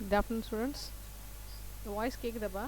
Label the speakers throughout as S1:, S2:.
S1: Good afternoon, students. The voice கேக்குதாப்பா?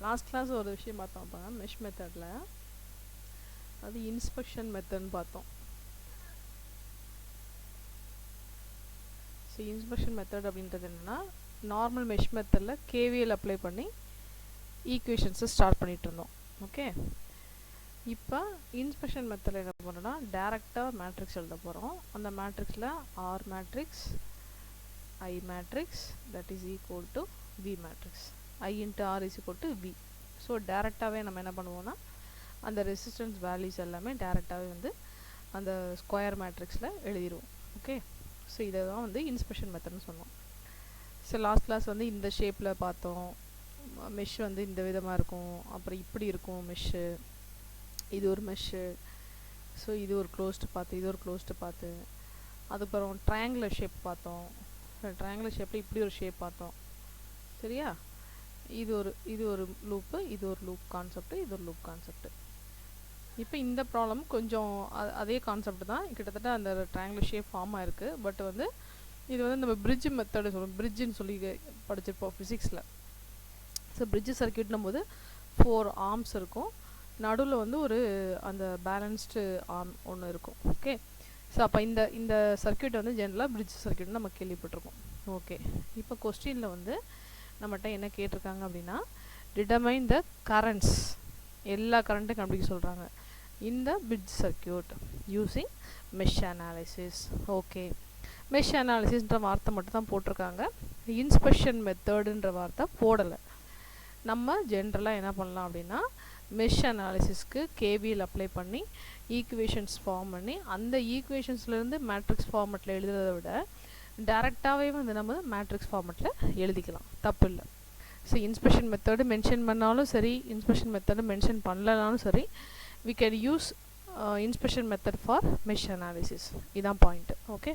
S1: Last class ஒரு விஷயம் பார்த்தோம்ப்பா மெஷ் மெத்தடில். அது இன்ஸ்பெக்ஷன் மெத்தட்னு பார்த்தோம். ஸோ இன்ஸ்பெக்ஷன் மெத்தட் அப்படின்றது என்னென்னா, நார்மல் மெஷ் மெத்தடில் கேவிஎல் அப்ளை பண்ணி ஈக்குவேஷன்ஸை ஸ்டார்ட் பண்ணிகிட்டு இருந்தோம். ஓகே, இப்போ இன்ஸ்பெக்ஷன் மெத்தடில் என்ன பண்ணுறோன்னா, டேரெக்டாக மேட்ரிக்ஸ் எழுத போகிறோம். அந்த மேட்ரிக்ஸில் R matrix, I matrix that is equal to V matrix. I into R is equal to V. So டேரெக்டாகவே நம்ம என்ன பண்ணுவோம்னா, அந்த ரெசிஸ்டன்ஸ் வேல்யூஸ் எல்லாமே டேரெக்டாகவே வந்து அந்த ஸ்கொயர் மேட்ரிக்ஸில் எழுதிடுவோம். ஓகே, ஸோ இதை தான் வந்து இன்ஸ்பெக்ஷன் மெத்தட்னு சொன்னோம். ஸோ லாஸ்ட் கிளாஸ் வந்து இந்த ஷேப்பில் பார்த்தோம். மெஷ் வந்து இந்த விதமாக இருக்கும், அப்புறம் இப்படி இருக்கும் மெஷ்ஷு, இது ஒரு மெஷ்ஷு, ஸோ இது ஒரு க்ளோஸ்டு பார்த்து, இது ஒரு க்ளோஸ்டு பார்த்து, அதுக்கப்புறம் ட்ரையாங்குலர் ஷேப் பார்த்தோம். ட்ரையாங்குலர் ஷேப்பில் இப்படி ஒரு ஷேப் பார்த்தோம். சரியா? இது ஒரு லூப்பு, இது ஒரு லூப் கான்செப்ட், இது ஒரு லூப் கான்செப்ட். இப்போ இந்த ப்ராப்ளம் கொஞ்சம் அதே கான்செப்ட் தான், கிட்டத்தட்ட அந்த ட்ரையாங்குலர் ஷேப் ஃபார்ம் ஆயிருக்கு. பட் வந்து இது வந்து நம்ம பிரிட்ஜ் மெத்தடு சொல்லுவோம், பிரிட்ஜுன்னு சொல்லி படிச்சிருப்போம் ஃபிசிக்ஸில். ஸோ பிரிட்ஜ் சர்க்கியூட்னும் போது 4 ஆர்ம்ஸ் இருக்கும், நடுவில் வந்து ஒரு அந்த பேலன்ஸ்டு ஆர்ம் ஒன்று இருக்கும். ஓகே, ஸோ அப்போ இந்த சர்க்கியூட் வந்து ஜென்ரலாக பிரிட்ஜ் சர்க்கியூட்னு நம்ம கேள்விப்பட்டிருக்கோம். ஓகே, இப்போ கொஸ்டினில் வந்து நம்மகிட்ட என்ன கேட்டிருக்காங்க அப்படின்னா, டிட்டர்மைன் த கரண்ட்ஸ், எல்லா கரண்ட்டும் கண்டுபிடிக்க சொல்கிறாங்க இந்த bridge circuit using mesh analysis. Okay, mesh அனாலிசிஸ்ன்ற வார்த்தை மட்டும் தான் போட்டிருக்காங்க, இன்ஸ்பெக்ஷன் மெத்தடுன்ற வார்த்தை போடலை. நம்ம ஜென்ரலாக என்ன பண்ணலாம் அப்படின்னா, மெஷ் அனாலிசிஸ்க்கு கேவிஎல் அப்ளை பண்ணி ஈக்குவேஷன்ஸ் ஃபார்ம் பண்ணி அந்த ஈக்குவேஷன்ஸ்லேருந்து மேட்ரிக்ஸ் ஃபார்மெட்டில் எழுதுறதை விட டேரெக்டாகவே வந்து நம்ம மேட்ரிக்ஸ் ஃபார்மெட்டில் எழுதிக்கலாம், தப்பு இல்லை. ஸோ இன்ஸ்பெக்ஷன் மெத்தடு மென்ஷன் பண்ணாலும் சரி, இன்ஸ்பெக்ஷன் மெத்தடு மென்ஷன் பண்ணலனாலும் சரி, we can use inspection method for mesh analysis. இதான் பாயிண்ட். ஓகே,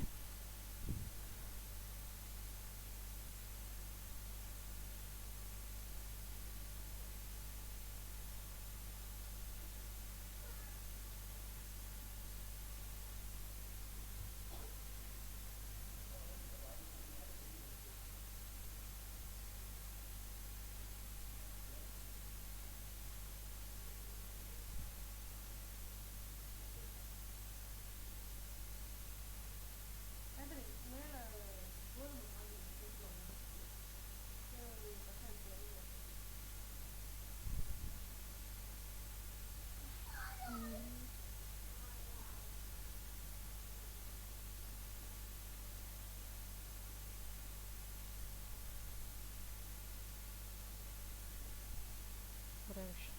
S1: ஒரு நிமிஷம்.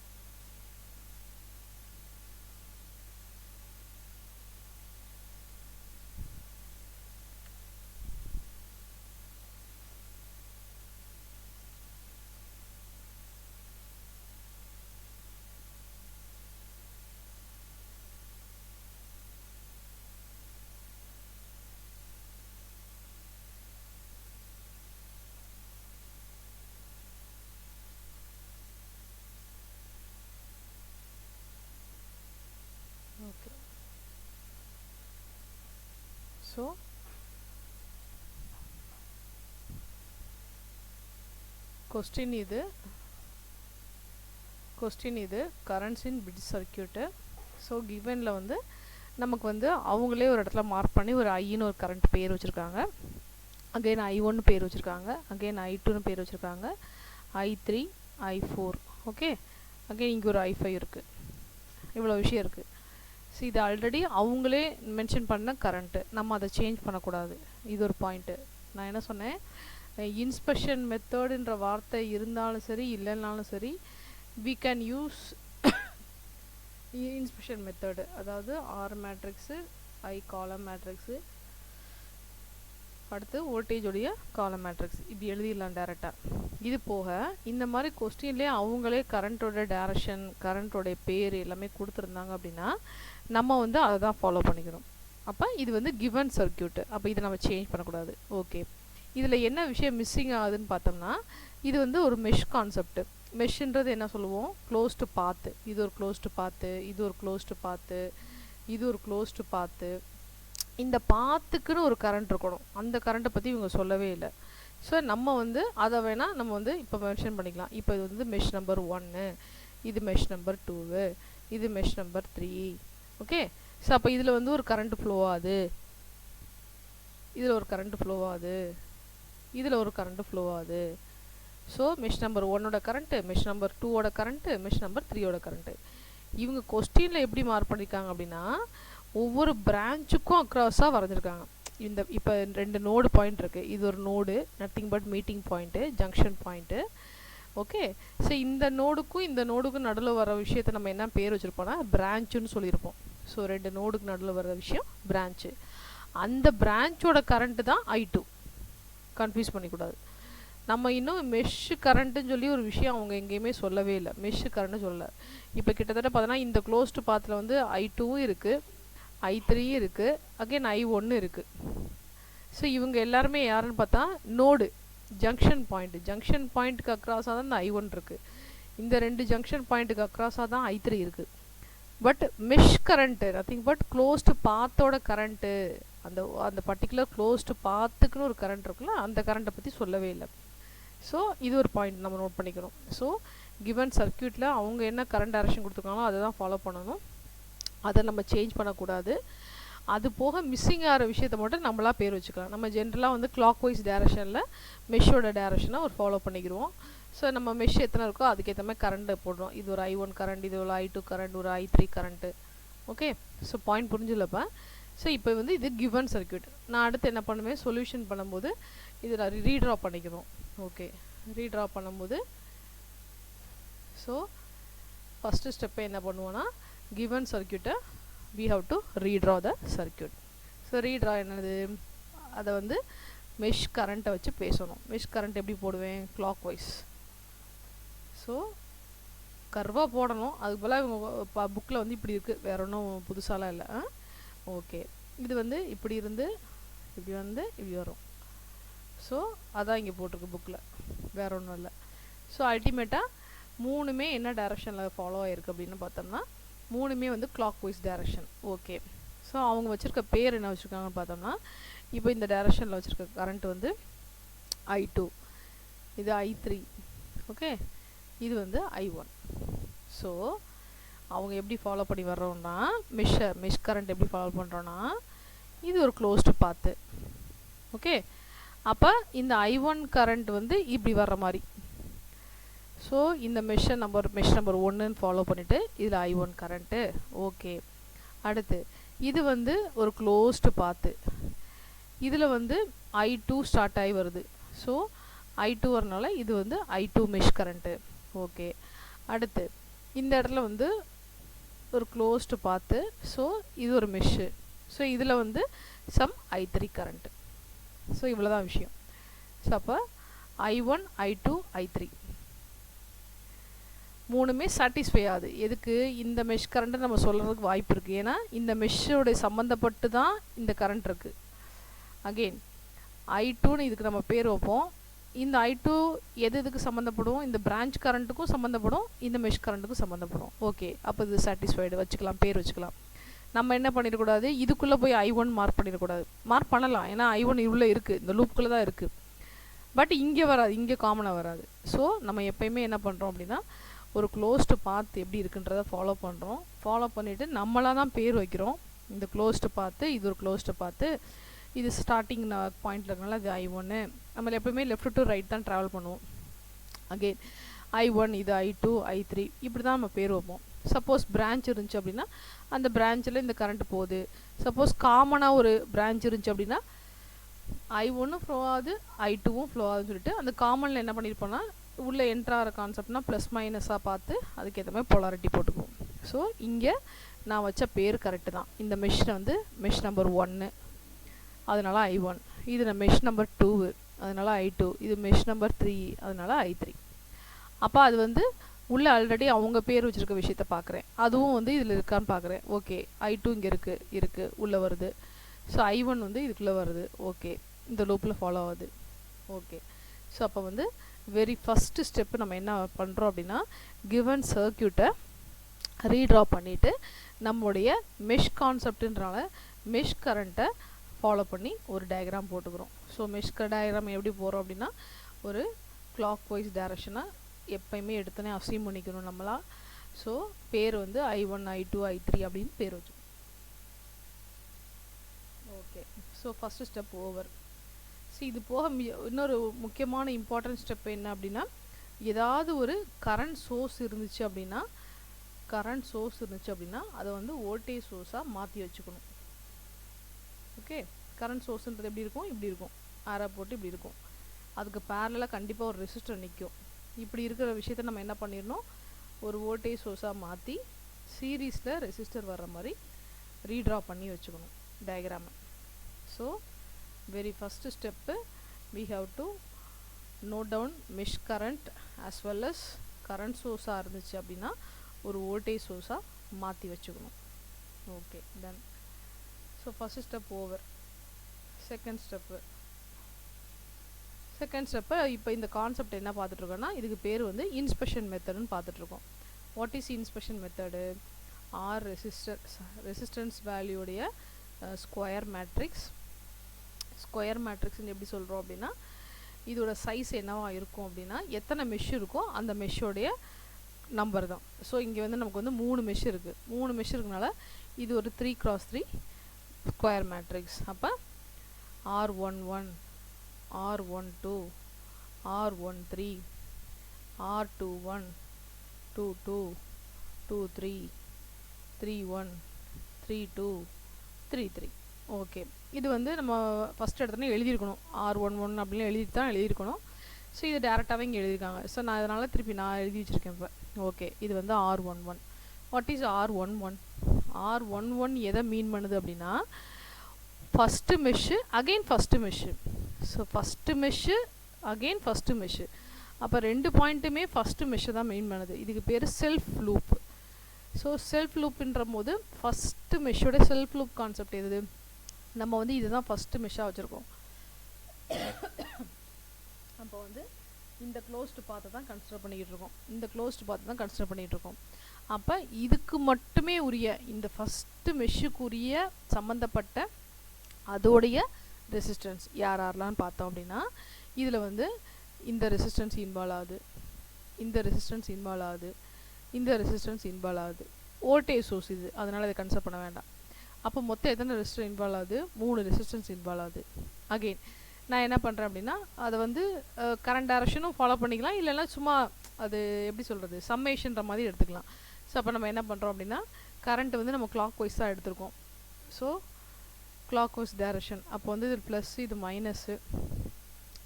S1: ஓகே, ஸோ கொஸ்டின் இது கரண்ட்ஸ் இன் பிரிட்ஜ் சர்க்கியூட்டு. ஸோ கிவனில் வந்து நமக்கு வந்து அவங்களே ஒரு இடத்துல மார்க் பண்ணி ஒரு ஐன்னு ஒரு கரண்ட் பேர் வச்சுருக்காங்க, அகெயின் I1 பேர் வச்சுருக்காங்க, அகெயின் I2ன்னு பேர் வச்சுருக்காங்க, I3 I4. ஓகே, அகெயின் இங்கே ஒரு I5 இருக்குது. இவ்வளோ விஷயம் இருக்குது. ஸோ இது ஆல்ரெடி அவங்களே மென்ஷன் பண்ண கரண்ட்டு, நம்ம அதை சேஞ்ச் பண்ணக்கூடாது. இது ஒரு பாயிண்ட்டு. நான் என்ன சொன்னேன், இன்ஸ்பெக்ஷன் மெத்தடுன்ற வார்த்தை இருந்தாலும் சரி இல்லைனாலும் சரி we can use inspection method, அதாவது ஆர் மேட்ரிக்ஸு ஐ காலம் மேட்ரிக்ஸு அடுத்து வோல்டேஜ் உடைய காலம் மேட்ரிக்ஸ் இப்படி எழுதிடலாம் டேரெக்டாக. இது போக இந்த மாதிரி கொஸ்டின்லேயே அவங்களே கரண்ட்டோட டேரக்ஷன் கரண்ட்டோடைய பேர் எல்லாமே கொடுத்துருந்தாங்க அப்படின்னா நம்ம வந்து அதை தான் ஃபாலோ பண்ணிக்கணும். அப்போ இது வந்து கிவன் சர்க்கியூட்டு, அப்போ இதை நம்ம சேஞ்ச் பண்ணக்கூடாது. ஓகே, இதில் என்ன விஷயம் மிஸ்ஸிங் ஆகுதுன்னு பார்த்தோம்னா இது வந்து ஒரு மெஷ் கான்செப்ட். மெஷ்ன்றது என்ன சொல்லுவோம், க்ளோஸ்டு பாத்து. இது ஒரு க்ளோஸ்டு பாத்து, இது ஒரு க்ளோஸ்டு பாத்து, இது ஒரு க்ளோஸ்டு பாத்து. இந்த பாத்துக்குன்னு ஒரு கரண்ட் இருக்கணும், அந்த கரண்ட்டை பற்றி இவங்க சொல்லவே இல்லை. ஸோ நம்ம வந்து அதை வேணால் நம்ம வந்து இப்போ மென்ஷன் பண்ணிக்கலாம். இப்போ இது வந்து மெஷ் நம்பர் 1, இது மெஷ் நம்பர் 2, இது மெஷ் நம்பர் 3. ஓகே, ஸோ அப்போ இதில் வந்து ஒரு கரண்ட் ஃப்ளோ ஆகுது, இதில் ஒரு கரண்ட் ஃப்ளோ ஆகுது, இதில் ஒரு கரண்ட் ஃப்ளோ ஆகுது. ஸோ மெஷ் நம்பர் 1ஓட கரண்ட்டு, மெஷ் நம்பர் 2ஓட கரண்ட்டு, மெஷ் நம்பர் 3ஓட கரண்ட்டு. இவங்க கொஸ்டினில் எப்படி மார்க் பண்ணியிருக்காங்க அப்படின்னா ஒவ்வொரு பிரான்ச்சுக்கும் அக்ராஸாக வரைஞ்சிருக்காங்க. இந்த இப்போ 2 நோடு பாயிண்ட் இருக்குது, இது ஒரு node, nothing but meeting point, junction point. Okay, so இந்த நோடுக்கும் இந்த நோடுக்கும் நடுவில் வர விஷயத்தை நம்ம என்ன பேர் வச்சுருப்போம்னா பிரான்ச்சுன்னு சொல்லியிருப்போம். ஸோ 2 நோடுக்கு நடுவில் வர விஷயம் பிரான்ச்சு. அந்த பிரான்ச்சோட கரண்ட்டு தான் I2, கன்ஃபியூஸ் பண்ணிக்கூடாது. நம்ம இன்னும் மெஷ்ஷு கரண்ட்டுன்னு சொல்லி ஒரு விஷயம் அவங்க எங்கேயுமே சொல்லவே இல்லை, மெஷ்ஷு கரண்ட்டு சொல்லலை. இப்போ கிட்டத்தட்ட பார்த்தோன்னா இந்த க்ளோஸ்டு பாத்தில் வந்து I2வும் இருக்குது, I3யும் இருக்குது, அகெயின் I1 இருக்குது. ஸோ இவங்க எல்லாருமே யாருன்னு பார்த்தா நோடு, ஜங்ஷன் பாயிண்ட்டுக்கு அக்ராஸாக தான் இந்த I1 இருக்குது. இந்த 2 ஜங்ஷன் பாயிண்ட்டுக்கு அக்ராஸாக தான் I3 இருக்குது. But mesh current nothing but closed பாத்தோட கரண்ட்டு, அந்த பர்டிகுலர் க்ளோஸ்டு பாத்துக்குன்னு ஒரு கரண்ட் இருக்குல்ல, அந்த கரண்ட்டை பற்றி சொல்லவே இல்லை. ஸோ இது ஒரு பாயிண்ட் நம்ம நோட் பண்ணிக்கிறோம். ஸோ கிவன் சர்க்கியூட்டில் அவங்க என்ன கரண்ட் டைரக்ஷன் கொடுத்துருக்காங்களோ அதை தான் ஃபாலோ பண்ணணும், அதை நம்ம சேஞ்ச் பண்ணக்கூடாது. அது போக மிஸ்ஸிங் ஆகிற விஷயத்த மட்டும் நம்மளாக பேர் வச்சுக்கலாம். நம்ம ஜென்ரலாக வந்து கிளாக் வைஸ் டேரக்ஷனில் மெஷ்ஷோட டேரக்ஷனை ஒரு ஃபாலோ பண்ணிக்கிடுவோம். ஸோ நம்ம மெஷ் எத்தனை இருக்கோ அதுக்கேற்ற மாதிரி கரண்ட்டை போடுறோம். இது ஒரு I1 கரண்ட், இது ஒரு I2 கரண்ட், ஒரு I3 current. Okay, so point புரிஞ்சில்லப்பா. ஸோ இப்போ வந்து இது கிவன் சர்க்கியூட். நான் அடுத்து என்ன பண்ணுவேன், சொல்யூஷன் பண்ணும்போது இது நான் ரீட்ரா பண்ணிக்கணும். ஓகே, ரீட்ரா பண்ணும்போது ஸோ ஃபஸ்ட்டு ஸ்டெப்பை என்ன பண்ணுவோன்னா கிவன் சர்க்கியூட்டை we have to redraw the circuit. So redraw என்னது, அதை வந்து மெஷ் கரண்ட்டை வச்சு பேசணும். மெஷ் கரண்ட் எப்படி போடுவேன், கிளாக் வைஸ். ஸோ கர்வாக போடணும், அதுக்கு போல் இவங்க புக்கில் வந்து இப்படி இருக்குது, வேற ஒன்றும் புதுசாலாம் இல்லை. ஓகே, இது வந்து இப்படி இருந்து இப்படி வந்து இப்படி வரும். ஸோ அதான் இங்கே போட்டிருக்கு புக்கில், வேற ஒன்றும் இல்லை. ஸோ அல்டிமேட்டாக மூணுமே என்ன டைரக்ஷனில் ஃபாலோ ஆகிருக்கு அப்படின்னு பார்த்தோம்னா மூணுமே வந்து clockwise direction. Okay, so அவங்க வச்சுருக்க பேர் என்ன வச்சுருக்காங்கன்னு பார்த்தோம்னா இப்போ இந்த டைரக்ஷனில் வச்சுருக்க கரண்ட் வந்து I2, இது I3. ஓகே, இது வந்து I1. ஸோ அவங்க எப்படி ஃபாலோ பண்ணி வர்றோம்னா மெஷ் கரண்ட் எப்படி ஃபாலோ பண்ணுறோன்னா இது ஒரு க்ளோஸ்டு பாத்து. ஓகே, அப்போ இந்த I1 கரண்ட் வந்து இப்படி வர்ற மாதிரி. ஸோ இந்த மெஷ் நம்பர் 1ன்னு ஃபாலோ பண்ணிவிட்டு இதில் I1 கரண்ட்டு. ஓகே, அடுத்து இது வந்து ஒரு க்ளோஸ்டு பாத்து, இதில் வந்து I2 ஸ்டார்ட் ஆகி வருது. ஸோ I2 வரனால இது வந்து I2 மெஷ் கரண்ட்டு. ஓகே, அடுத்து இந்த இடத்துல வந்து ஒரு க்ளோஸ்டு பாத்து, ஸோ இது ஒரு மெஷ்ஷு. ஸோ இதில் வந்து சம் I3 கரண்ட்டு. ஸோ இவ்வளோ தான் விஷயம். ஸோ அப்போ I1 I2 I3 மூணுமே சாட்டிஸ்ஃபை ஆகுது. எதுக்கு, இந்த மெஷ் கரண்ட்டை நம்ம சொல்கிறதுக்கு வாய்ப்பு இருக்குது. ஏன்னா இந்த மெஷ்ஷோடைய சம்மந்தப்பட்டு தான் இந்த கரண்ட் இருக்குது. அகெயின் I2ன்னு இதுக்கு நம்ம பேர் வைப்போம். இந்த I2 எதுக்கு சம்மந்தப்படும், இந்த பிரான்ச் கரண்ட்டுக்கும் சம்மந்தப்படும், இந்த மெஷ் கரண்ட்டுக்கும் சம்மந்தப்படும். ஓகே, அப்போ இது சாட்டிஸ்ஃபைடு வச்சுக்கலாம், பேர் வச்சுக்கலாம். நம்ம என்ன பண்ணிடக்கூடாது, இதுக்குள்ளே போய் I1 மார்க் பண்ணிடக்கூடாது. மார்க் பண்ணலாம், ஏன்னா I1 உள்ளே இருக்குது, இந்த லூப்புக்குள்ளே தான் இருக்குது. பட் இங்கே வராது, இங்கே காமனாக வராது. ஸோ நம்ம எப்பயுமே என்ன பண்ணுறோம் அப்படின்னா ஒரு க்ளோஸ்டு பாத் எப்படி இருக்குன்றதை ஃபாலோ பண்ணுறோம். ஃபாலோ பண்ணிவிட்டு நம்மளாக தான் பேர் வைக்கிறோம். இந்த க்ளோஸ்டு பாத்து, இது ஒரு க்ளோஸ்டு பாத்து, இது ஸ்டார்டிங் பாயிண்டில் இருக்கனால இது I1. நம்ம எப்பவுமே லெஃப்ட் டு ரைட் தான் ட்ராவல் பண்ணுவோம். அகெயின் I1, இது I2 I3 இப்படி தான் நம்ம பேர் வைப்போம். சப்போஸ் பிரான்ச் இருந்துச்சு அப்படின்னா அந்த பிரான்ச்சில் இந்த கரண்ட் போகுது. சப்போஸ் காமனாக ஒரு பிரான்ச் இருந்துச்சு அப்படின்னா I1 ஃப்ளோ ஆகுது, I2வும் ஃப்ளோ ஆகுதுன்னு சொல்லிட்டு அந்த காமனில் என்ன பண்ணியிருப்போம்னா உள்ளே என்ட்ராகிற கான்செப்ட்னா ப்ளஸ் மைனஸாக பார்த்து அதுக்கேற்ற மாதிரி பொலாரிட்டி போட்டுக்குவோம். ஸோ இங்கே நான் வச்ச பேர் கரெக்டு தான். இந்த மெஷ்ஷில் வந்து மெஷ் நம்பர் 1, அதனால I1. இது நான் மெஷ் நம்பர் 2, அதனால I2. இது மெஷ் நம்பர் 3, அதனால I3. அப்போ அது வந்து உள்ளே ஆல்ரெடி அவங்க பேர் வச்சுருக்க விஷயத்த பார்க்குறேன். அதுவும் வந்து இதில் இருக்கான்னு பார்க்குறேன். ஓகே, I2 இங்கே இருக்குது உள்ளே வருது. ஸோ I1 வந்து இதுக்குள்ளே வருது. ஓகே, இந்த லூப்பில் ஃபாலோ ஆகுது. ஓகே, ஸோ அப்போ வந்து வெரி ஃபஸ்ட்டு ஸ்டெப்பு நம்ம என்ன பண்ணுறோம் அப்படின்னா கிவன் சர்க்யூட்டை ரீட்ரா பண்ணிவிட்டு நம்முடைய மெஷ் கான்செப்டுன்றனால மெஷ் கரண்ட்டை ஃபாலோ பண்ணி ஒரு டயக்ராம் போட்டுக்கிறோம். ஸோ மெஷ் டயக்ராம் எப்படி போகிறோம் அப்படின்னா ஒரு கிளாக் வைஸ் டைரக்ஷனாக எப்பயுமே எடுத்தோன்னே அசீம் பண்ணிக்கணும் நம்மளா. ஸோ பேர் வந்து I1, I2, I3 அப்படின்னு பேர் வச்சு. Okay, so first step over. So இது போக இன்னொரு முக்கியமான இம்பார்ட்டன்ட் ஸ்டெப் என்ன அப்படின்னா ஏதாவது ஒரு கரண்ட் சோர்ஸ் இருந்துச்சு அப்படின்னா அதை வந்து வோல்டேஜ் சோர்ஸாக மாற்றி வச்சுக்கணும். ஓகே, கரண்ட் சோர்ஸ்ன்றது எப்படி இருக்கும், இப்படி இருக்கும், ஆரா போட்டு இப்படி இருக்கும். அதுக்கு பேரலாக கண்டிப்பாக ஒரு ரெசிஸ்டர் நிற்கும். இப்படி இருக்கிற விஷயத்த நம்ம என்ன பண்ணிடணும், ஒரு வோல்டேஜ் சோர்ஸாக மாற்றி சீரீஸில் ரெசிஸ்டர் வர்ற மாதிரி ரீட்ரா பண்ணி வச்சுக்கணும் டயக்ராமை. So very first step we have to note down mesh current as well as current சோர்ஸாக இருந்துச்சு அப்படின்னா ஒரு வோல்டேஜ் சோர்ஸாக மாற்றி வச்சுக்கணும். Okay, done. So first step over. Second step இப்போ இந்த கான்செப்ட் என்ன பார்த்துட்ருக்கோன்னா இதுக்கு பேர் வந்து இன்ஸ்பெக்ஷன் மெத்தடுன்னு பார்த்துட்ருக்கோம். What is inspection method? R resistance வேல்யூடைய ஸ்கொயர் மேட்ரிக்ஸ்ன்னு எப்படி சொல்கிறோம் அப்படின்னா இதோட சைஸ் என்னவா இருக்கும் அப்படின்னா எத்தனை மெஷ் இருக்கோ அந்த மெஷ்ஷோடைய நம்பர் தான். ஸோ இங்கே வந்து நமக்கு வந்து 3 மெஷ் இருக்குது. 3 மெஷ் இருக்கனால இது ஒரு 3x3 ஸ்கொயர் மேட்ரிக்ஸ். அப்போ R11, R12, R13, R21, 22, 23, 31, 32, 33. Okay, இது வந்து நம்ம ஃபஸ்ட் எடுத்தோன்னே எழுதியிருக்கணும். R11 அப்படின்னு எழுதியிருக்கணும். ஸோ இது டேரெக்டாகவே இங்கே எழுதியிருக்காங்க. ஸோ நான் அதனால் திருப்பி நான் எழுதி வச்சுருக்கேன் இப்போ. ஓகே, இது வந்து R11. What is R11? R11 எதை மீன் பண்ணுது அப்படின்னா first mesh again first mesh. So first mesh again first mesh. அப்போ 2 பாயிண்ட்டுமே ஃபஸ்ட்டு மெஷ்ஷை தான் மீன் பண்ணுது. இதுக்கு பேர் செல்ஃப் லூப். ஸோ செல்ஃப் லூப்புன்ற போது ஃபஸ்ட்டு மெஷ்ஷோட செல்ஃப் லூப் கான்செப்ட் எது? நம்ம வந்து இதுதான் ஃபஸ்ட்டு மெஷ்ஷாக வச்சுருக்கோம். அப்போ வந்து இந்த க்ளோஸ்டு பாத்தை தான் கன்சிடர் பண்ணிகிட்டு இருக்கோம். அப்போ இதுக்கு மட்டுமே உரிய இந்த ஃபஸ்ட்டு மெஷ்ஷுக்குரிய சம்மந்தப்பட்ட அதோடைய ரெசிஸ்டன்ஸ் யாரெல்லாம் பார்த்தோம் அப்படின்னா இதில் வந்து இந்த ரெசிஸ்டன்ஸ் இன்வால்வ் ஆகுது, இந்த ரெசிஸ்டன்ஸ் இன்வால்வ் ஆகுது. வோல்டேஜ் சோர்ஸ் இது, அதனால் இதை கன்சிடர் பண்ண வேண்டாம். அப்போ மொத்தம் எத்தனை ரெசிஸ்டர் இன்வால்வ் ஆகுது? 3 ரெசிஸ்டன்ஸ் இன்வால்வ் ஆகுது. அகெயின் நான் என்ன பண்ணுறேன் அப்படின்னா அதை வந்து கரண்ட் டைரக்ஷனும் ஃபாலோ பண்ணிக்கலாம், இல்லைன்னா சும்மா அது எப்படி சொல்கிறது சம்மேஷன்ற மாதிரி எடுத்துக்கலாம். ஸோ அப்போ நம்ம என்ன பண்ணுறோம் அப்படின்னா கரண்ட் வந்து நம்ம கிளாக் வைஸாக எடுத்துருக்கோம். So clockwise direction. அப்போ வந்து இது ப்ளஸ் இது மைனஸ்ஸு.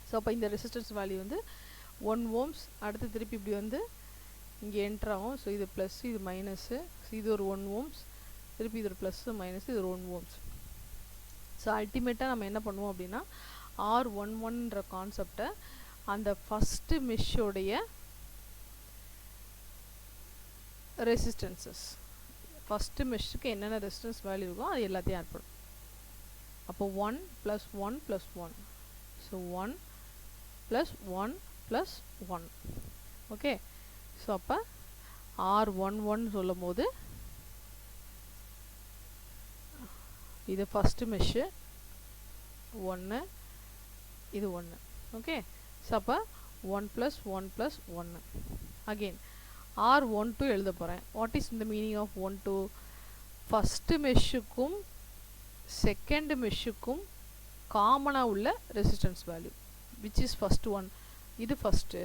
S1: ஸோ அப்போ இந்த ரெசிஸ்டன்ஸ் வேல்யூ வந்து 1 ohms. அடுத்து திருப்பி இப்படி வந்து இங்கே என்ட்ரு ஆகும். ஸோ இது ப்ளஸ் இது மைனஸ்ஸு. இது ஒரு 1 ohms. திருப்பி இது ஒரு ப்ளஸ்ஸு மைனஸ் இது ஒரு 1 ohms. ஸோ அல்டிமேட்டாக நம்ம என்ன பண்ணுவோம் அப்படின்னா R11ன்ற கான்செப்டை அந்த ஃபஸ்ட்டு மெஷ்ஷோடைய ரெசிஸ்டன்சஸ், ஃபஸ்ட்டு மெஷ்ஷுக்கு என்னென்ன ரெசிஸ்டன்ஸ் வேல்யூ இருக்கோ அது எல்லாத்தையும் ஆட் பண்ணும். அப்போ 1 + 1 + 1. ஸோ 1 + 1 + 1. ஓகே, ஸோ அப்போ R11 சொல்லும் போது இது ஃபஸ்ட்டு மெஷ்ஷு 1, இது 1. ஓகே, ஸோ அப்போ 1 + 1 + 1. அகெயின் R12 எழுத போகிறேன். வாட் இஸ் இந்த மீனிங் ஆஃப் 12? ஃபஸ்ட்டு மெஷ்ஷுக்கும் செகண்ட் மெஷ்ஷுக்கும் காமனாக உள்ள resistance value which is first one. இது ஃபஸ்ட்டு.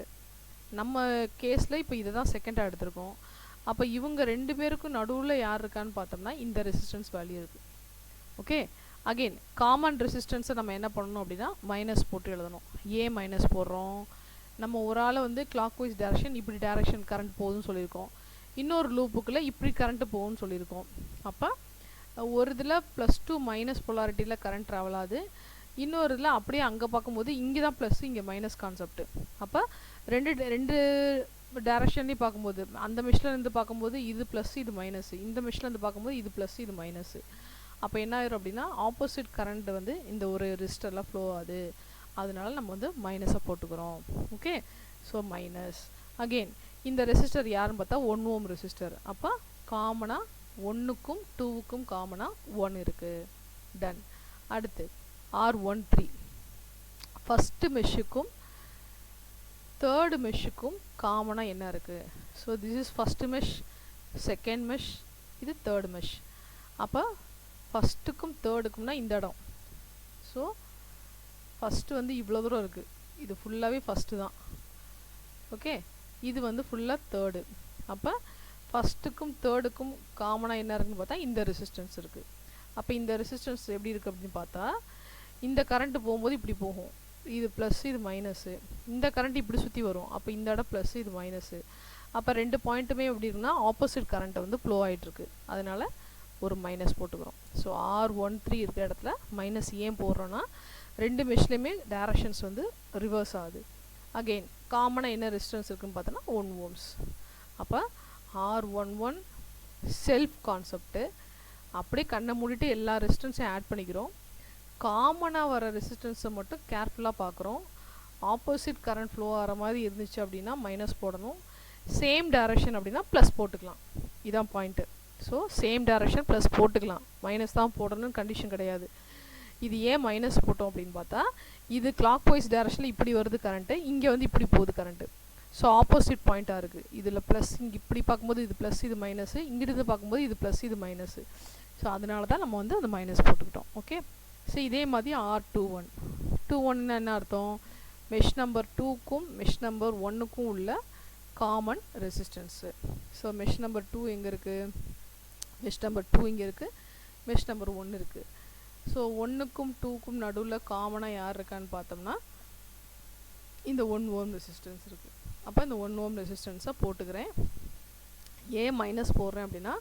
S1: நம்ம கேஸில் இப்போ இதை தான் செகண்டாக எடுத்திருக்கோம். அப்போ இவங்க 2 பேருக்கும் நடுவில் யார் இருக்கான்னு பார்த்தோம்னா இந்த ரெசிஸ்டன்ஸ் வேல்யூ இருக்குது. ஓகே, அகெயின் காமன் ரெசிஸ்டன்ஸை நம்ம என்ன பண்ணணும் அப்படின்னா மைனஸ் போட்டு எழுதணும். ஏன் மைனஸ் போடுறோம்? நம்ம ஒரு ஆள் வந்து கிளாக் வைஸ் டைரக்ஷன் இப்படி டைரக்ஷன் கரண்ட் போகுதுன்னு சொல்லியிருக்கோம், இன்னொரு லூப்புக்குள்ளே இப்படி கரண்ட்டு போகும்னு சொல்லியிருக்கோம். அப்போ ஒரு இதில் +2 மைனஸ் பொலாரிட்டியில் கரண்ட் ட்ராவல் ஆகுது, இன்னொரு இதில் அப்படியே அங்கே பார்க்கும்போது இங்கே தான் ப்ளஸ் இங்கே மைனஸ் கான்செப்ட். அப்போ ரெண்டு டைரக்ஷன்லேயும் பார்க்கும்போது அந்த மெஷ்லேருந்து பார்க்கும்போது இது ப்ளஸ் இது மைனஸ், இந்த மெஷ்லேருந்து பார்க்கும்போது இது ப்ளஸ் இது மைனஸ். அப்போ என்ன ஆயிரும் அப்படின்னா ஆப்போசிட் கரண்ட் வந்து இந்த ஒரு ரெசிஸ்டரில் ஃப்ளோ ஆகுது, அதனால நம்ம வந்து மைனஸை போட்டுக்கிறோம். Okay, so minus. அகெயின் இந்த ரெசிஸ்டர் யாருன்னு பார்த்தா 1 ஓம் ரெசிஸ்டர். அப்போ காமனாக 1க்கும் 2க்கும் காமனாக 1 இருக்குது. டன். அடுத்து R13 ஃபஸ்ட்டு மெஷ்ஷுக்கும் தேர்டு மெஷ்ஷுக்கும் காமனாக என்ன இருக்குது? So this is first mesh, second mesh, இது தேர்டு மெஷ். அப்போ ஃபஸ்ட்டுக்கும் தேர்டுக்கும்னா இந்த இடம். ஸோ ஃபஸ்ட்டு வந்து இவ்வளோ தூரம் இருக்குது, இது ஃபுல்லாகவே ஃபஸ்ட்டு தான். ஓகே, இது வந்து ஃபுல்லாக தேர்டு. அப்போ ஃபஸ்ட்டுக்கும் தேர்டுக்கும் காமனாக என்ன இருக்குன்னு பார்த்தா இந்த ரெசிஸ்டன்ஸ் இருக்குது. அப்போ இந்த ரெசிஸ்டன்ஸ் எப்படி இருக்குது அப்படின்னு பார்த்தா இந்த கரண்ட்டு போகும்போது இப்படி போகும், இது ப்ளஸ் இது மைனஸு, இந்த கரண்ட் இப்படி சுற்றி வரும், அப்போ இந்த இடம் ப்ளஸ் இது மைனஸு. அப்போ ரெண்டு பாயிண்ட்டுமே எப்படி இருக்குன்னா ஆப்போசிட் கரண்ட்டை வந்து ஃப்ளோ ஆகிட்டுருக்கு, அதனால் ஒரு மைனஸ் போட்டுக்கிறோம். ஸோ R13 இருக்கிற இடத்துல மைனஸ் ஏன் போடுறோன்னா ரெண்டு மெஷ்லேயுமே டைரக்ஷன்ஸ் வந்து ரிவர்ஸ் ஆகுது. அகெயின் காமனாக என்ன ரெசிஸ்டன்ஸ் இருக்குன்னு பார்த்தோன்னா 1 ஓம்ஸ். அப்போ R11 செல்ஃப் கான்செப்ட்டு. அப்படியே கண்ணை மூடிட்டு எல்லா ரெசிஸ்டன்ஸையும் ஆட் பண்ணிக்கிறோம். காமனாக வர ரெசிஸ்டன்ஸை மட்டும் கேர்ஃபுல்லாக பார்க்குறோம். ஆப்போசிட் கரண்ட் ஃப்ளோ ஆகிற மாதிரி இருந்துச்சு அப்படின்னா மைனஸ் போடணும், சேம் டைரக்ஷன் அப்படின்னா ப்ளஸ் போட்டுக்கலாம். இதான் point. So same direction plus போட்டுக்கலாம், மைனஸ் தான் போடணும்னு கண்டிஷன் கிடையாது. இது ஏன் மைனஸ் போட்டோம் அப்படின்னு பார்த்தா இது கிளாக் வைஸ் டைரக்ஷனில் இப்படி வருது கரண்ட்டு, இங்கே வந்து இப்படி போகுது கரண்ட்டு. ஸோ ஆப்போசிட் பாயிண்ட்டாக இருக்குது. இதில் ப்ளஸ் இங்கே இப்படி பார்க்கும்போது இது ப்ளஸ் இது மைனஸு, இங்கிருந்து பார்க்கும்போது இது ப்ளஸ் இது மைனஸு. ஸோ அதனால தான் நம்ம வந்து அந்த மைனஸ் போட்டுக்கிட்டோம். ஓகே, ஸோ இதே மாதிரி R21 என்ன அர்த்தம்? மெஷ் நம்பர் 2க்கும் மெஷ் நம்பர் 1க்கும் உள்ள common resistance. So mesh number 2 எங்கே இருக்குது? மெஷ் நம்பர் 2 இங்கே இருக்குது, மெஷ் நம்பர் 1 இருக்குது. ஸோ 1க்கும் 2க்கும் நடுவில் காமனாக யார் இருக்கான்னு பார்த்தோம்னா இந்த 1 ஓம் ரெசிஸ்டன்ஸ் இருக்குது. அப்போ இந்த 1 ஓம் ரெசிஸ்டன்ஸை போட்டுக்கிறேன். ஏன் மைனஸ் போடுறேன் அப்படின்னா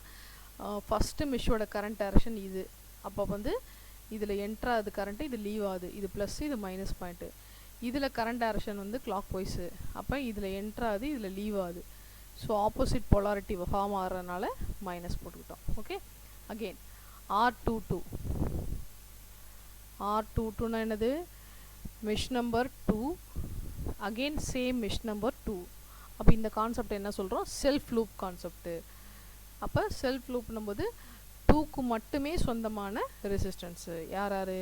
S1: ஃபஸ்ட்டு மெஷ்ஷோட கரண்ட் டைரக்ஷன் இது. அப்போ வந்து இதில் என்ட்ரு ஆகுது கரண்ட்டு, இது லீவ் ஆகுது, இது ப்ளஸ் இது மைனஸ் பாயிண்ட்டு. இதில் கரண்ட் டைரக்ஷன் வந்து கிளாக் வைஸு. அப்போ இதில் என்ட்ரு ஆகுது, இதில் லீவ் ஆகுது. ஸோ ஆப்போசிட் பொலாரிட்டி ஃபார்ம் ஆகிறதுனால மைனஸ் போட்டுக்கிட்டோம். ஓகே, அகெயின் R22னா என்னது? Mesh number 2, again same mesh number 2. அப்போ இந்த கான்செப்ட் என்ன சொல்கிறோம்? Self loop concept. அப்போ செல்ஃப் லூப்னும் போது 2க்கு மட்டுமே சொந்தமான ரெசிஸ்டன்ஸு யார் யார்?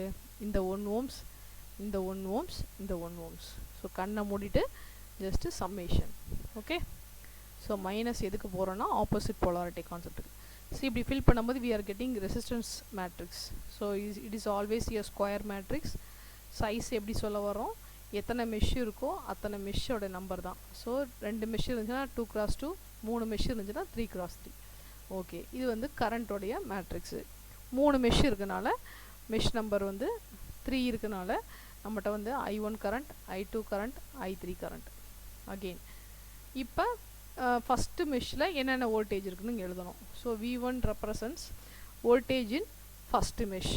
S1: இந்த 1 ஓம்ஸ், இந்த 1 ஓம்ஸ், இந்த 1 ஓம்ஸ். ஸோ கண்ணை மூடிட்டு just summation. Okay, so minus எதுக்கு போகிறோன்னா ஆப்போசிட் பொலாரிட்டி கான்செப்ட்டுக்கு. ஸோ இப்படி ஃபில் பண்ணும்போது we are getting resistance matrix. So it is always a square matrix. Size எப்படி சொல்ல வரோம்? எத்தனை மெஷ் இருக்கோ அத்தனை மெஷ்ஷோட நம்பர் தான். ஸோ 2 மெஷ் இருந்துச்சுன்னா 2x2, 3 மெஷ் இருந்துச்சுன்னா 3x3. ஓகே, இது வந்து கரண்ட்டோடைய மேட்ரிக்ஸு. 3 மெஷ் இருக்கனால மெஷ் நம்பர் வந்து 3 இருக்கனால நம்மகிட்ட வந்து I1 current, I2 current, I3 current. Again இப்போ ஃபஸ்ட்டு மெஷ்ஷில் என்னென்ன வோல்டேஜ் இருக்குதுன்னு எழுதணும். So V1 represents voltage in first mesh.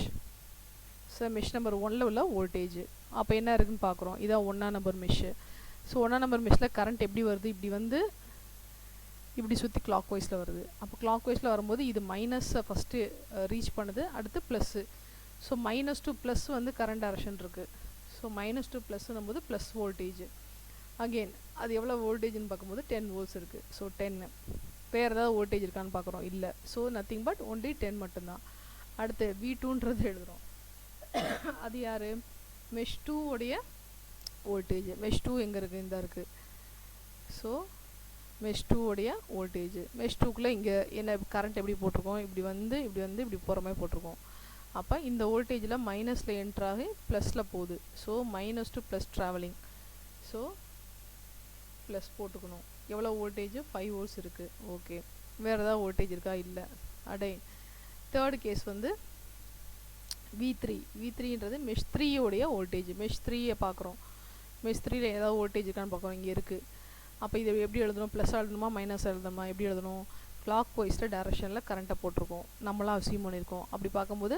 S1: So mesh number 1ல் உள்ள வோல்டேஜ். அப்போ என்ன இருக்குதுன்னு பார்க்குறோம், இதான் 1ஆம் நம்பர் மெஷ்ஷு. ஸோ 1ஆம் நம்பர் மெஷ்ஷில் கரண்ட் எப்படி வருது? இப்படி வந்து இப்படி சுற்றி கிளாக் வைஸில் வருது. அப்போ கிளாக் வைஸில் வரும்போது இது மைனஸை ஃபஸ்ட்டு ரீச் பண்ணுது, அடுத்து plus. So minus to plus வந்து கரண்ட் டைரக்ஷன் இருக்குது. ஸோ மைனஸ் டு ப்ளஸ்ஸுன்னும் போது ப்ளஸ் வோல்டேஜ். அகெயின் அது எவ்வளோ வோல்டேஜ்னு பார்க்கும்போது 10 volts இருக்குது. ஸோ 10. வேறு ஏதாவது வோல்டேஜ் இருக்கான்னு பார்க்குறோம், இல்லை. ஸோ நத்திங் பட் ஒன்லி 10 மட்டும்தான். அடுத்து V2ன்றது எழுதுகிறோம். அது யார்? மெஷ் 2 உடைய வோல்டேஜ். மெஷ் 2 எங்கே இருக்குது? இந்த இருக்குது. ஸோ மெஷ் 2 உடைய வோல்டேஜ். மெஷ் 2க்குள்ளே இங்கே என்ன கரண்ட் எப்படி போட்டிருக்கோம்? இப்படி வந்து இப்படி போகிற மாதிரி போட்டிருக்கோம். அப்போ இந்த வோல்டேஜில் மைனஸில் என்ட்ராகி ப்ளஸில் போகுது. So minus to plus travelling. So plus போட்டுக்கணும். எவ்வளோ வோல்டேஜ்? 5 volts இருக்குது. ஓகே, வேறு ஏதாவது வோல்டேஜ் இருக்கா? இல்லை. அடே தேர்டு கேஸ் வந்து V3ன்றது மெஷ் 3 உடைய வோல்டேஜ். மெஷ் 3 பார்க்குறோம். மெஷ் 3ல ஏதாவது வோல்டேஜ் இருக்கான்னு பார்க்குறோம். இங்கே இருக்குது. அப்போ இதை எப்படி எழுதணும்? ப்ளஸ்ஸாக எழுதணுமா மைனஸாக எழுதணுமா? எப்படி எழுதணும்? கிளாக் வைஸில் டைரக்ஷனில் கரண்ட்டை போட்டிருக்கோம், நம்மளாம் அசியூம் பண்ணியிருக்கோம். அப்படி பார்க்கும்போது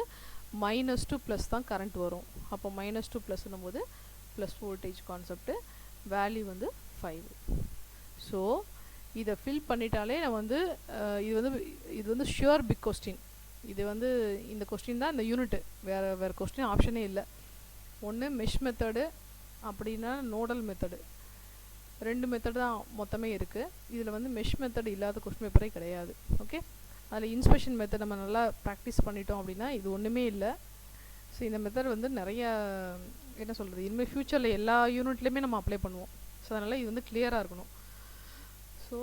S1: -to ப்ளஸ் தான் கரண்ட் வரும். அப்போ -to ப்ளஸ்னும் போது ப்ளஸ் வோல்டேஜ் கான்செப்ட்டு, வேல்யூ வந்து 5. ஸோ இதை ஃபில் பண்ணிட்டாலே நான் வந்து இது வந்து ஷுர் பிக் கொஸ்டின். இது வந்து இந்த கொஸ்டின் தான் இந்த யூனிட்டு, வேறு கொஸ்டின் ஆப்ஷனே இல்லை. ஒன்று மெஷ் மெத்தடு, அப்படின்னா நோடல் மெத்தடு. 2 மெத்தட் தான் மொத்தமே இருக்குது. இதில் வந்து மெஷ் மெத்தட் இல்லாத கொஸ்டின் பேப்பரே கிடையாது. ஓகே, அதில் இன்ஸ்பெக்ஷன் மெத்தட் நம்ம நல்லா ப்ராக்டிஸ் பண்ணிட்டோம் அப்படின்னா இது ஒன்றுமே இல்லை. ஸோ இந்த மெத்தட் வந்து நிறையா என்ன சொல்கிறது, இனிமேல் ஃப்யூச்சரில் எல்லா யூனிட்லேயுமே நம்ம அப்ளை பண்ணுவோம். ஸோ அதனால் இது வந்து கிளியராக இருக்கணும். ஸோ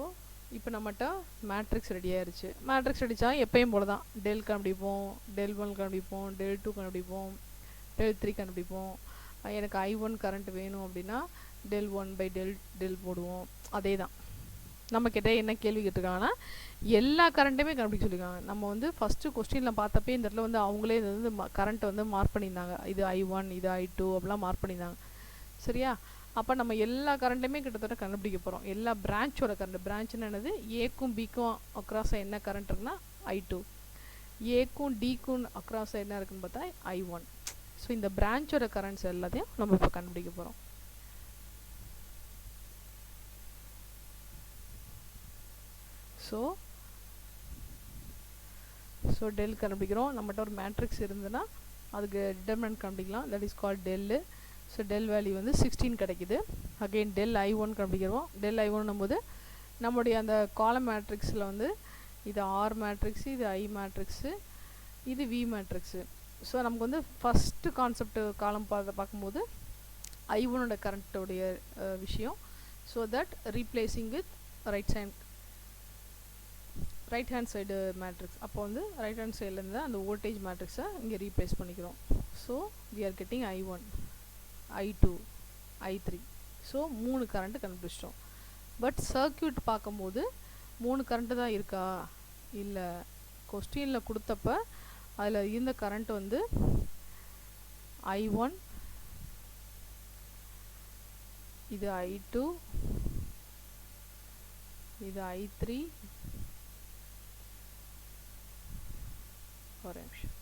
S1: இப்போ நம்மகிட்ட மேட்ரிக்ஸ் ரெடி ஆயிடுச்சு. மேட்ரிக்ஸ் ரெடிச்சா எப்பயும் போல தான் டெல் கண்டுபிடிப்போம், del 1 கண்டுபிடிப்போம், del 2 கண்டுபிடிப்போம், del 3 கண்டுபிடிப்போம். எனக்கு I1 கரண்ட் வேணும் அப்படின்னா del 1/del போடுவோம். அதே தான். நம்ம கிட்டே என்ன கேள்வி கேட்டிருக்காங்கன்னா எல்லா கரண்ட்டுமே கண்டுபிடிக்க சொல்லியிருக்காங்க. நம்ம வந்து ஃபஸ்ட்டு கொஸ்டினில் பார்த்தப்பே இந்த இடத்துல வந்து அவங்களே இது வந்து கரண்ட்டை வந்து மார்க் பண்ணியிருந்தாங்க. இது I1, இது I2 அப்படிலாம் மார்க் பண்ணியிருந்தாங்க. சரியா? அப்போ நம்ம எல்லா கரண்ட்டுமே கிட்டத்தட்ட கண்டுபிடிக்க போகிறோம். எல்லா பிரான்ச்சோட கரண்ட். பிரான்ச்னு என்னது? ஏக்கும் பிக்கும் அக்ராஸாக என்ன கரண்ட் இருக்குன்னா I2, ஏக்கும் டிக்கும் அக்ராஸாக என்ன இருக்குன்னு பார்த்தா I1. ஸோ இந்த பிரான்ச்சோட கரண்ட்ஸ் எல்லாத்தையும் நம்ம இப்போ கண்டுபிடிக்க போகிறோம். ஸோ டெல் கண்டுபிடிக்கிறோம். நம்மகிட்ட ஒரு மேட்ரிக்ஸ் இருந்ததுன்னா அதுக்கு டிட்டர்மினன்ட் கண்டுபிடிக்கலாம். That is called del. So del value வந்து 16 கிடைக்குது. அகெயின் del I1 கண்டுபிடிக்கிறோம். del I1 போது நம்முடைய அந்த காலம் மேட்ரிக்ஸில் வந்து இது R மேட்ரிக்ஸு, இது I மேட்ரிக்ஸு, இது V மேட்ரிக்ஸு. ஸோ நமக்கு வந்து ஃபஸ்ட்டு கான்செப்ட் காலம் பார்க்கும்போது I1ஓட கரண்ட்டோடைய விஷயம். So that replacing with right hand side matrix. அப்போ வந்து ரைட் ஹேண்ட் சைட்லேருந்து அந்த வோல்டேஜ் மேட்ரிக்ஸை இங்கே ரீப்ளேஸ் பண்ணிக்கிறோம். So we are getting I1, I2, I3. So 3 current கண்டுபிடிச்சிட்டோம். பட் சர்க்யூட் பார்க்கும்போது 3 கரண்ட்டு தான் இருக்கா? இல்லை, கொஸ்டினில் கொடுத்தப்ப அதில் இருந்த கரண்ட் வந்து I1, இது I2, இது I3. ஒரு நிமிஷம்.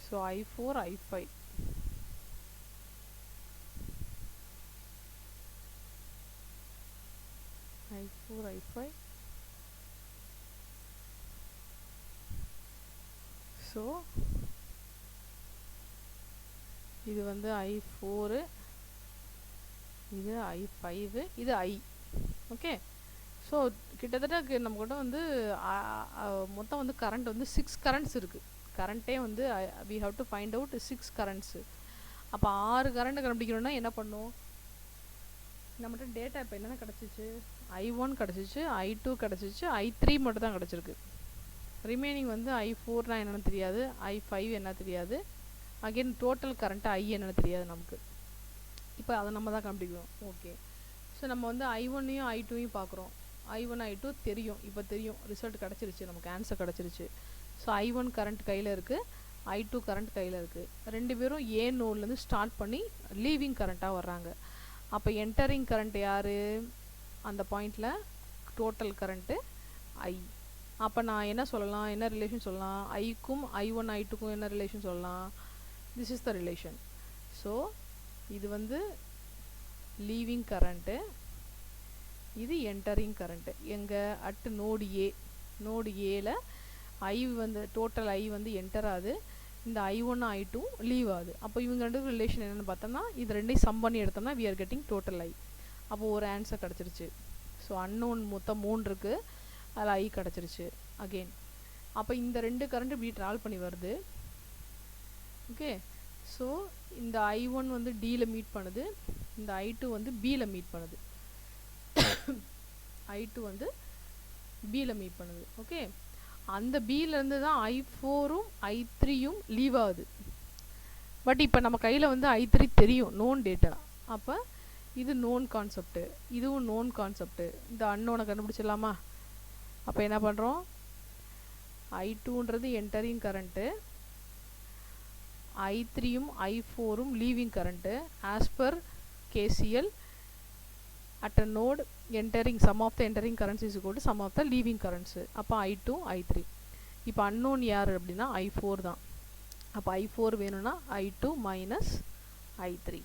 S1: So I4, I5. I4, I5. So இது வந்து I4, இது I5, இது I. ஓகே, ஸோ கிட்டத்தட்ட நம்ம கூட வந்து மொத்தம் வந்து கரண்ட் வந்து 6 கரண்ட்ஸ் இருக்குது. கரண்ட்டே வந்து we have to find out 6 currents. அப்போ 6 கரண்ட் கண்டுபிடிக்கணும்னா என்ன பண்ணும்? நம்மகிட்ட டேட்டா இப்போ என்னென்ன கிடச்சிச்சு? I1 கிடச்சிச்சு, I2 கிடச்சிச்சு, I3 மட்டும் தான் கிடச்சிருக்கு. ரிமைனிங் வந்து I4னா என்னென்னு தெரியாது, I5 என்ன தெரியாது, அகெயின் டோட்டல் கரண்ட்டு I என்னென்னு தெரியாது நமக்கு. இப்போ அதை நம்ம தான் கண்டுபிடிக்கணும். ஓகே, ஸோ நம்ம வந்து I1ஐயும் I2ஐயும் பார்க்குறோம். I1 I2 தெரியும், இப்போ தெரியும், ரிசல்ட் கிடச்சிருச்சு, நமக்கு ஆன்சர் கிடச்சிருச்சு. ஸோ I1 கரண்ட் கையில் இருக்குது, I2 கரண்ட் கையில் இருக்குது. ரெண்டு பேரும் ஏ நோட்லேருந்து ஸ்டார்ட் பண்ணி லீவிங் கரண்ட்டாக வர்றாங்க. அப்போ என்டரிங் கரண்ட் யார்? அந்த பாயிண்டில் டோட்டல் கரண்ட்டு I. அப்போ நான் என்ன சொல்லலாம், என்ன ரிலேஷன் சொல்லலாம்? ஐக்கும் I1 I2க்கும் என்ன ரிலேஷன் சொல்லலாம்? This is the relation. So இது வந்து லீவிங் கரண்ட்டு, இது என்டரிங் கரண்ட்டு. எங்கே? At node A. நோடு ஏல I வந்து டோட்டல் I வந்து என்டர் ஆகுது, இந்த I1 I2 லீவ் ஆகுது. அப்போ இவங்க ரெண்டு ரிலேஷன் என்னென்னு பார்த்தோம்னா இது ரெண்டையும் சம் பண்ணி எடுத்தோம்னா we are getting total I. அப்போது ஒரு ஆன்சர் கிடச்சிருச்சு. ஸோ அன்னோன் மொத்தம் 3 இருக்குது, அதில் I கிடச்சிருச்சு அகெயின். அப்போ இந்த 2 கரண்ட் இப்படி ட்ராவல் பண்ணி வருது. ஓகே, ஸோ இந்த I1 வந்து டியில் மீட் பண்ணுது, இந்த I2 வந்து பியில் மீட் பண்ணுது, I2 வந்து பியில் மீட் பண்ணுது. ஓகே, அந்த பியிலேருந்து தான் I4ம் I3யும் லீவ் ஆகுது. பட் இப்போ நம்ம கையில் வந்து I3 தெரியும், நோன் டேட்டா. அப்போ இது நோன் கான்செப்ட்டு, இதுவும் நோன் கான்செப்ட்டு. இந்த அன்னோனை கண்டுபிடிச்சிடலாமா? அப்போ என்ன பண்ணுறோம், I2ன்றது என்டரிங் கரண்ட்டு, I3யும் I4ம் leaving current as per KCL at a node entering sum of the entering currents is equal to sum of the leaving currents. அப்போ I2 I3. இப்போ unknown யார் அப்படின்னா I4 தான். அப்போ I4 வேணும்னா I2 minus I3.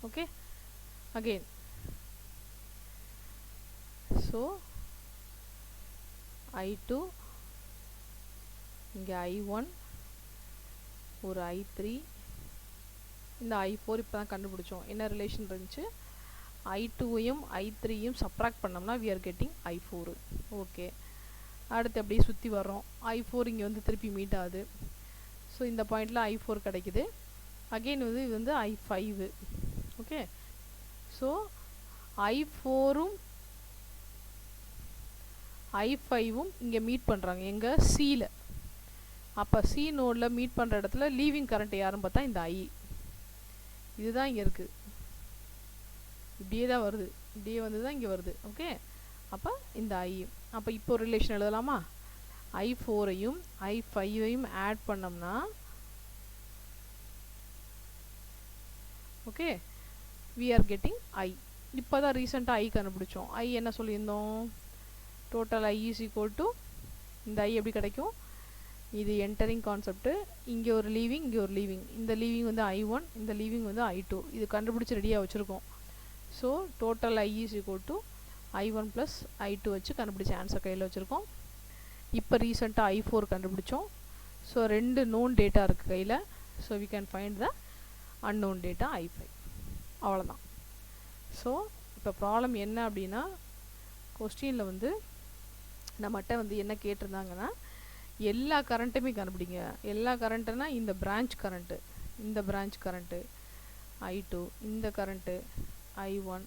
S1: Okay, again so I2 இங்கே I1 ஒரு I3, இந்த I4 இப்போ தான் கண்டுபிடிச்சோம். என்ன ரிலேஷன் இருந்துச்சு, I2யும் I3யும் சப்ராக்ட் பண்ணோம்னா we are getting I4. Okay, அடுத்து அப்படியே சுற்றி வர்றோம். I4 இங்கே வந்து திருப்பி மீட் ஆகுது. ஸோ இந்த பாயிண்டில் I4 கிடைக்குது. அகெயின் வந்து இது வந்து I5. ஓகே, ஸோ I4ம் I5ம் இங்கே மீட் பண்ணுறாங்க எங்கே, சியில். அப்போ சி நோடில் மீட் பண்ணுற இடத்துல லீவிங் கரண்ட் யாருன்னு பார்த்தா இந்த I. இதுதான் இங்கே இருக்குது, இப்படியே தான் வருது, இப்படியே வந்து தான் இங்கே வருது. ஓகே, அப்போ இந்த I. அப்போ இப்போ ரிலேஷன் எழுதலாமா, I4யும் I5யும் ஆட் பண்ணோம்னா okay we are getting I. இப்போ தான் ரீசெண்டாக I கண்டுபிடிச்சோம். I என்ன சொல்லியிருந்தோம், total I is equal to இந்த I எப்படி கிடைக்கும், இது என்டரிங் கான்செப்ட்டு, இங்கே ஒரு லீவிங், இங்கே ஒரு லீவிங், இந்த லீவிங் வந்து I1, இந்த லீவிங் வந்து I2. இது கண்டுபிடிச்சி ரெடியாக வச்சுருக்கோம். So total I is equal to I1 + I2 வச்சு கண்டுபிடிச்ச ஆன்சர் கையில் வச்சுருக்கோம். இப்போ ரீசெண்டாக I4 கண்டுபிடிச்சோம். ஸோ 2 நோன் டேட்டா இருக்குது கையில். So we can find the unknown data I5. அவ்வளோதான். ஸோ இப்போ ப்ராப்ளம் என்ன அப்படின்னா, கொஸ்டினில் வந்து நம்மகிட்ட வந்து என்ன கேட்டிருந்தாங்கன்னா, எல்லா கரண்ட்டுமே கண்டுபிடிங்க. எல்லா கரண்ட்டுனா இந்த பிரான்ச் கரண்ட்டு, இந்த பிரான்ச் கரண்ட்டு I2, இந்த கரண்ட்டு I1,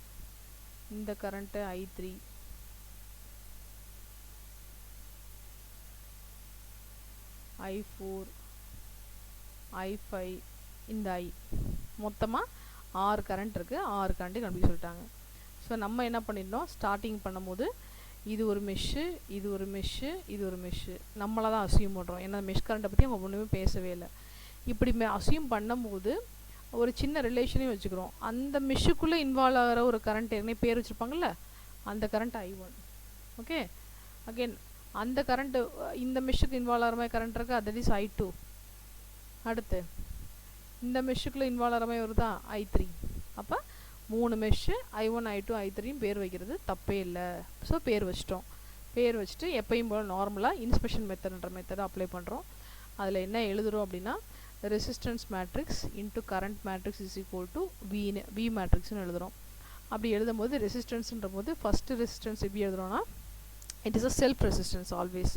S1: இந்த கரண்ட்டு I3, I4, I5, இந்த I. மொத்தமாக 6 கரண்ட் இருக்குது. 6 கரண்ட்டு கண்டுபிடிக்க சொல்லிட்டாங்க. ஸோ நம்ம என்ன பண்ணியிருந்தோம், ஸ்டார்டிங் பண்ணும்போது இது ஒரு மெஷ்ஷு, இது ஒரு மெஷ்ஷு, இது ஒரு மெஷ்ஷு நம்மளாக தான் அசியூம் பண்ணுறோம். ஏன்னா மெஷ் கரண்ட்டை பற்றி அவங்க ஒன்றுமே பேசவே இல்லை. இப்படி அசியூம் பண்ணும்போது ஒரு சின்ன ரிலேஷனையும் வச்சுக்கிறோம். அந்த மெஷ்ஷுக்குள்ளே இன்வால்வ் ஆகிற ஒரு கரண்ட் என்ன பேர் வச்சுருப்பாங்கள்ல, அந்த கரண்ட் I1. ஓகே, அகெயின் அந்த கரண்ட்டு இந்த மெஷ்ஷுக்கு இன்வால்வ் ஆகிற மாதிரி கரண்ட் இருக்குது, தட் இஸ் I2. அடுத்து இந்த மெஷ்ஷுக்குள்ளே இன்வால்வ் ஆகிற மாதிரி வருதா I3. அப்போ 3 மெஷ்ஷு I1, I2, I3யும் பேர் வைக்கிறது தப்பே இல்லை. ஸோ பேர் வச்சிட்டோம். பேர் வச்சுட்டு எப்பயும் போல் நார்மலாக இன்ஸ்பெக்ஷன் மெத்தட்ன்ற மெத்தடை அப்ளை பண்ணுறோம். அதில் என்ன எழுதுகிறோம் அப்படின்னா, resistance matrix into current matrix is equal to V மேட்ரிக்ஸ்னு எழுதுகிறோம். அப்படி எழுதும் போது ரெசிஸ்டன்ஸ்ன்ற போது ஃபஸ்ட்டு ரெசிஸ்டன்ஸ் எப்படி எழுதுகிறோன்னா, it is a self resistance. Always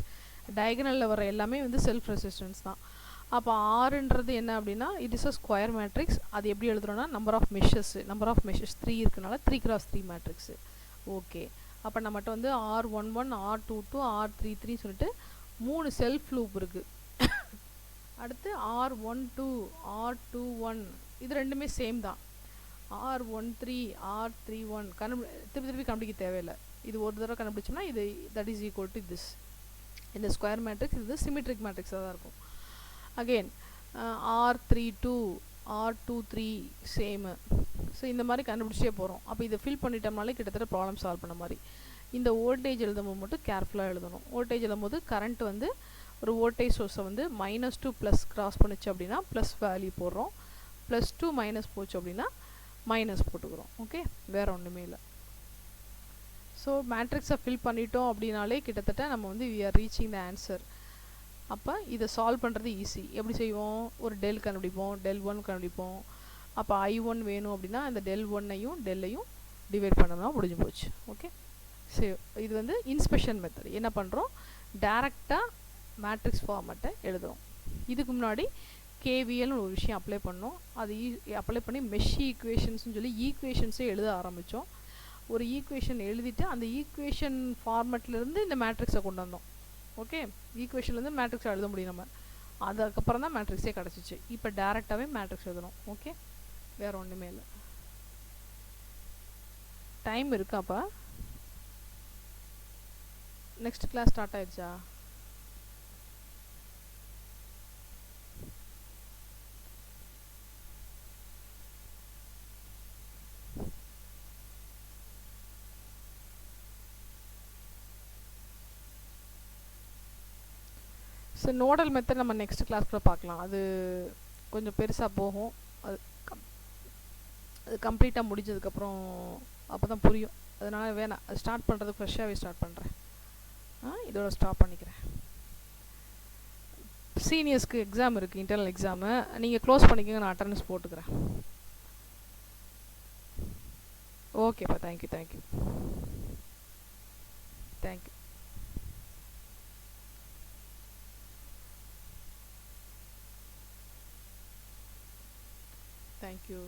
S1: டயகனலில் வர எல்லாமே வந்து செல்ஃப் ரெசிஸ்டன்ஸ் தான். அப்போ ஆறுன்றது என்ன அப்படின்னா, it is a square matrix. அது எப்படி எழுதுகிறோன்னா, நம்பர் ஆஃப் மெஷஸ் 3 இருக்கனால 3x3 மேட்ரிக்ஸு. ஓகே, அப்போ நம்மகிட்ட வந்து R11, R22, R33 சொல்லிட்டு 3 செல்ஃப் லூப் இருக்குது. அடுத்து R12, R21 இது ரெண்டுமே சேம் தான். R13, R31 திருப்பி கண்டுபிடிக்க தேவையில்லை. இது ஒரு தடவை கண்டுபிடிச்சோம்னா இது that is equal to this. இந்த ஸ்கொயர் மேட்ரிக்ஸ் இது சிமெட்ரிக் மேட்ரிக்ஸாக தான் இருக்கும். Again R32, R23 சேமு. ஸோ இந்த மாதிரி கண்டுபிடிச்சே போகிறோம். அப்போ இதை ஃபில் பண்ணிட்டோம்னாலே கிட்டத்தட்ட ப்ராப்ளம் சால்வ் பண்ண மாதிரி. இந்த வோல்டேஜ் எழுதும்போது மட்டும் கேர்ஃபுல்லாக எழுதணும். வோல்டேஜ் எழுதும்போது கரண்ட் வந்து ஒரு வோல்டேஜ் சோர்ஸை வந்து -2 ப்ளஸ் கிராஸ் பண்ணிச்சு அப்படின்னா ப்ளஸ் வேல்யூ போடுறோம், +2 மைனஸ் போச்சு அப்படின்னா மைனஸ் போட்டுக்கிறோம். ஓகே, வேறு ஒன்றுமே இல்லை. ஸோ மேட்ரிக்ஸை ஃபில் பண்ணிட்டோம் அப்படின்னாலே கிட்டத்தட்ட நம்ம வந்து we are reaching the answer. அப்போ இதை சால்வ் பண்ணுறது ஈஸி. எப்படி செய்வோம், ஒரு டெல் கண்டுபிடிப்போம், del1 கண்டுபிடிப்போம். அப்போ I1 வேணும் அப்படின்னா அந்த del1ஐயும் டெல்லையும் டிவைட் பண்ணோம்னா முடிஞ்சு போச்சு. ஓகே, சரி, இது வந்து இன்ஸ்பெக்ஷன் மெத்தட். என்ன பண்ணுறோம், டேரெக்டாக மேட்ரிக்ஸ் ஃபார்மேட்டை எழுதுகிறோம். இதுக்கு முன்னாடி கேவிஎல்னு ஒரு விஷயம் அப்ளை பண்ணோம். அது அப்ளை பண்ணி மெஷ் ஈக்குவேஷன்ஸ்னு சொல்லி ஈக்குவேஷன்ஸே எழுத ஆரம்பித்தோம். ஒரு ஈக்குவேஷன் எழுதிட்டு அந்த ஈக்குவேஷன் ஃபார்மேட்லேருந்து இந்த மேட்ரிக்ஸை கொண்டு வந்தோம். ஓகே, ஈக்குவேஷன்லேருந்து மேட்ரிக்ஸை எழுத முடியும் நம்ம. அதுக்கப்புறம் தான் மேட்ரிக்ஸே கிடச்சிச்சு. இப்போ டேரெக்டாகவே மேட்ரிக்ஸ் எழுதணும். ஓகே, வேறு ஒன்றுமே இல்லை. டைம் இருக்காப்பா? நெக்ஸ்ட் கிளாஸ் ஸ்டார்ட் ஆயிடுச்சா? ஸோ நோடல் மெத்தட் நம்ம நெக்ஸ்ட் கிளாஸ் கூட பார்க்கலாம். அது கொஞ்சம் பெருசாக போகும். அது அது கம்ப்ளீட்டாக முடிஞ்சதுக்கப்புறம் அப்போ தான் புரியும். அதனால் வேணாம், அது ஸ்டார்ட் பண்ணுறது ஃப்ரெஷ்ஷாகவே ஸ்டார்ட் பண்ணுறேன். இதோட ஸ்டாப் பண்ணிக்கிறேன். சீனியர்ஸ்க்கு எக்ஸாம் இருக்குது, இன்டர்னல் எக்ஸாமு. நீங்கள் க்ளோஸ் பண்ணிக்கோங்க, நான் அட்டண்டன்ஸ் போட்டுக்கிறேன். ஓகேப்பா, தேங்க்யூ தேங்க்யூ தேங்க்யூ. தேங்க்யூ.